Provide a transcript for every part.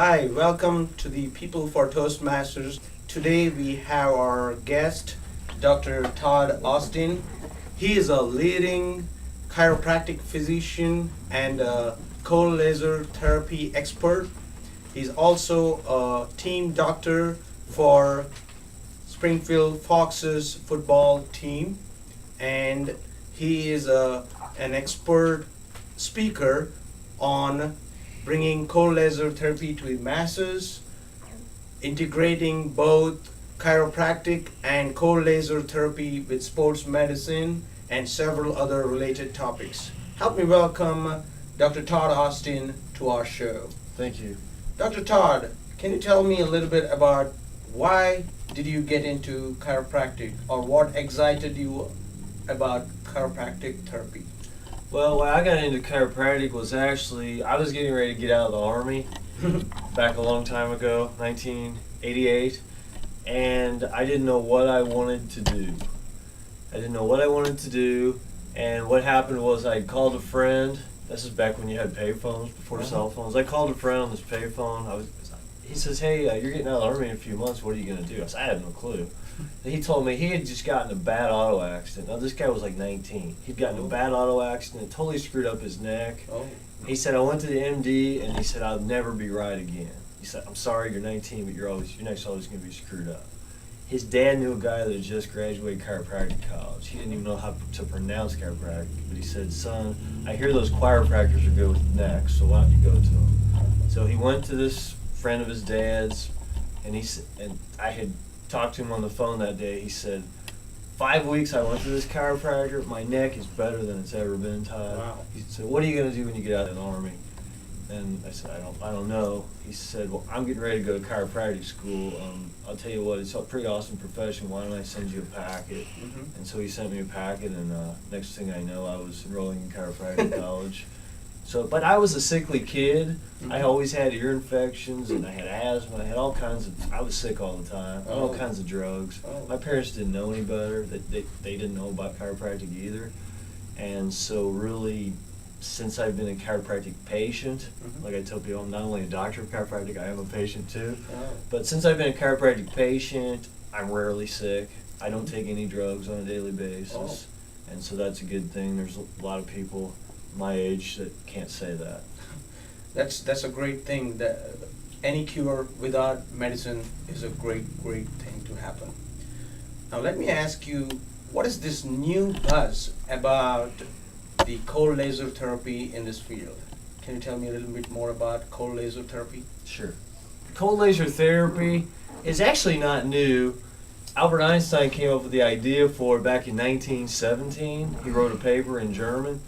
Hi, welcome to the People for Toastmasters. Today we have our guest, Dr. Todd Austin. He is a leading chiropractic physician and a cold laser therapy expert. He's also a team doctor for Springfield Foxes football team, and he is an expert speaker on bringing cold laser therapy to the masses, integrating both chiropractic and cold laser therapy with sports medicine, and several other related topics. Help me welcome Dr. Todd Austin to our show. Thank you. Dr. Todd, can you tell me a little bit about why did you get into chiropractic, or what excited you about chiropractic therapy? Well, why I got into chiropractic was actually, I was getting ready to get out of the Army back a long time ago, 1988, and I didn't know what I wanted to do. And what happened was I called a friend. This is back when you had payphones, before cell phones. I called a friend on this payphone. He says, hey, you're getting out of the Army in a few months. What are you going to do? I said, I had no clue. And he told me he had just gotten a bad auto accident. Now, this guy was like 19. He'd gotten a bad auto accident, totally screwed up his neck. He said, I went to the MD, and he said, I'll never be right again. He said, I'm sorry, you're 19, but your neck's always going to be screwed up. His dad knew a guy that had just graduated chiropractic college. He didn't even know how to pronounce chiropractic, but he said, son, I hear those chiropractors are good with necks, so why don't you go to them? So he went to this friend of his dad's, and I had talked to him on the phone that day. He said, 5 weeks I went to this chiropractor, my neck is better than it's ever been, Todd. Wow. He said, what are you going to do when you get out of the Army? And I said, I don't know. He said, well, I'm getting ready to go to chiropractic school. I'll tell you what, it's a pretty awesome profession. Why don't I send you a packet? And so he sent me a packet, and next thing I know, I was enrolling in chiropractic college. But I was a sickly kid. I always had ear infections, and I had asthma. I had all kinds of, I was sick all the time, all kinds of drugs. My parents didn't know any better. They didn't know about chiropractic either. And so really, since I've been a chiropractic patient, like I tell people, I'm not only a doctor of chiropractic, I am a patient too. But since I've been a chiropractic patient, I'm rarely sick. I don't take any drugs on a daily basis. And so that's a good thing. There's a lot of people my age that can't say that. That's a great thing. That any cure without medicine is a great thing to happen. Now let me ask you, what is this new buzz about the cold laser therapy in this field? Can you tell me a little bit more about cold laser therapy? Sure. Cold laser therapy is actually not new. Albert Einstein came up with the idea for it back in 1917. He wrote a paper in German.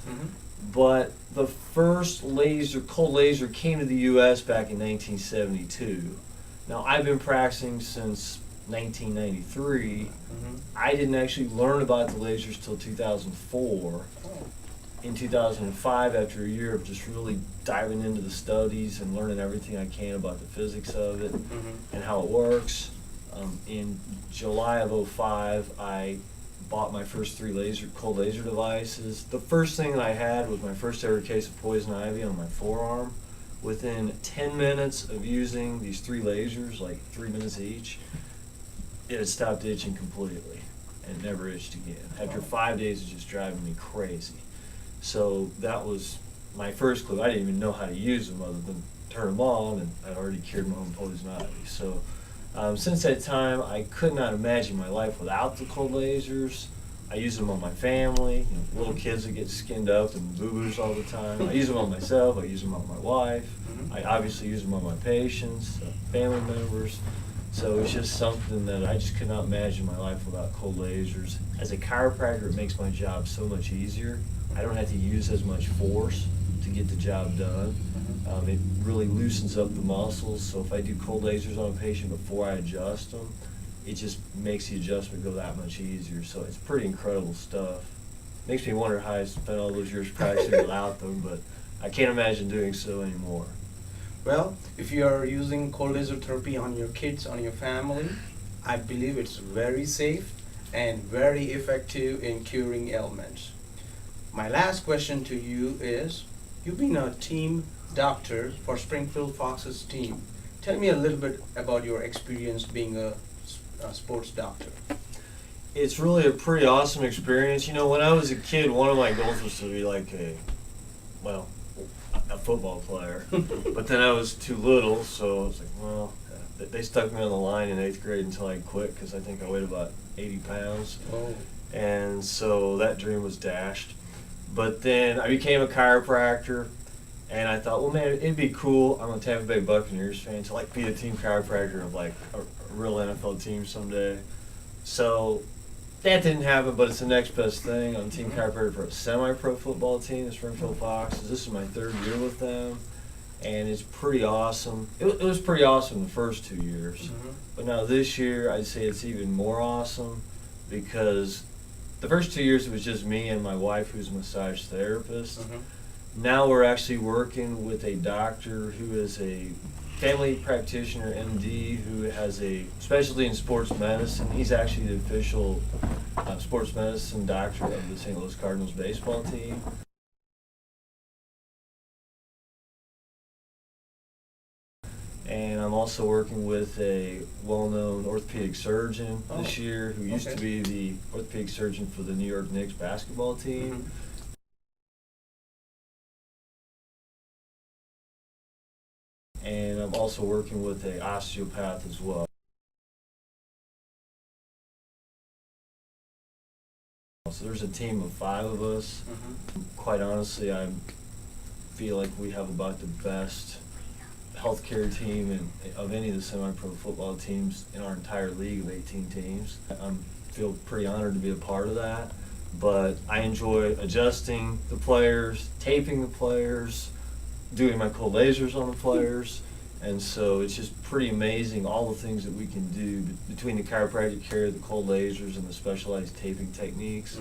But the first cold laser came to the U.S. back in 1972. Now, I've been practicing since 1993. I didn't actually learn about the lasers till 2004. In 2005, after a year of just really diving into the studies and learning everything I can about the physics of it and how it works, in July of '05, I bought my first 3 cold laser devices. The first thing that I had was my first ever case of poison ivy on my forearm. Within 10 minutes of using these 3 lasers, like 3 minutes each, it had stopped itching completely and never itched again. After 5 days of just driving me crazy. So that was my first clue. I didn't even know how to use them other than turn them on, and I'd already cured my own poison ivy. So since that time, I could not imagine my life without the cold lasers. I use them on my family, little kids that get skinned up and boo-boos all the time. I use them on myself, I use them on my wife. I obviously use them on my patients, family members. So it's just something that I just could not imagine my life without cold lasers. As a chiropractor, it makes my job so much easier. I don't have to use as much force to get the job done. It really loosens up the muscles, so if I do cold lasers on a patient before I adjust them, it just makes the adjustment go that much easier. So it's pretty incredible stuff. Makes me wonder how I spent all those years practicing without them, but I can't imagine doing so anymore. Well, if you are using cold laser therapy on your kids, on your family, I believe it's very safe and very effective in curing ailments. My last question to you is, you've been a team doctor for Springfield Foxes team. Tell me a little bit about your experience being a sports doctor. It's really a pretty awesome experience. You know, when I was a kid, one of my goals was to be like a football player. But then I was too little, so I was like, well, they stuck me on the line in 8th grade until I quit because I think I weighed about 80 pounds. Oh. And so that dream was dashed. But then I became a chiropractor, and I thought, well, man, it'd be cool. I'm a Tampa Bay Buccaneers fan to like be a team chiropractor of like a real NFL team someday. So that didn't happen, but it's the next best thing. I'm team chiropractor for a semi-pro football team, the Springfield Foxes. This is my 3rd year with them, and it's pretty awesome. It was pretty awesome the first 2 years, but now this year I'd say it's even more awesome because the first 2 years it was just me and my wife, who's a massage therapist. Now we're actually working with a doctor who is a family practitioner, MD, who has a specialty in sports medicine. He's actually the official sports medicine doctor of the St. Louis Cardinals baseball team. And I'm also working with a well-known orthopedic surgeon this year who used to be the orthopedic surgeon for the New York Knicks basketball team. And I'm also working with an osteopath as well. So there's a team of 5 of us. Quite honestly, I feel like we have about the best healthcare team of any of the semi-pro football teams in our entire league of 18 teams. I feel pretty honored to be a part of that, but I enjoy adjusting the players, taping the players, doing my cold lasers on the players, and so it's just pretty amazing all the things that we can do between the chiropractic care, the cold lasers, and the specialized taping techniques.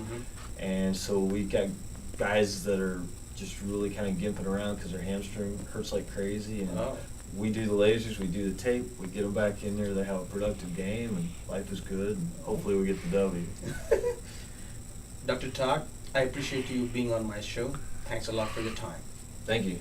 And so we got guys that are just really kind of gimping around because their hamstring hurts like crazy, and we do the lasers, we do the tape, we get them back in there, they have a productive game, and life is good, and hopefully we get the W. Dr. Todd, I appreciate you being on my show. Thanks a lot for your time. Thank you.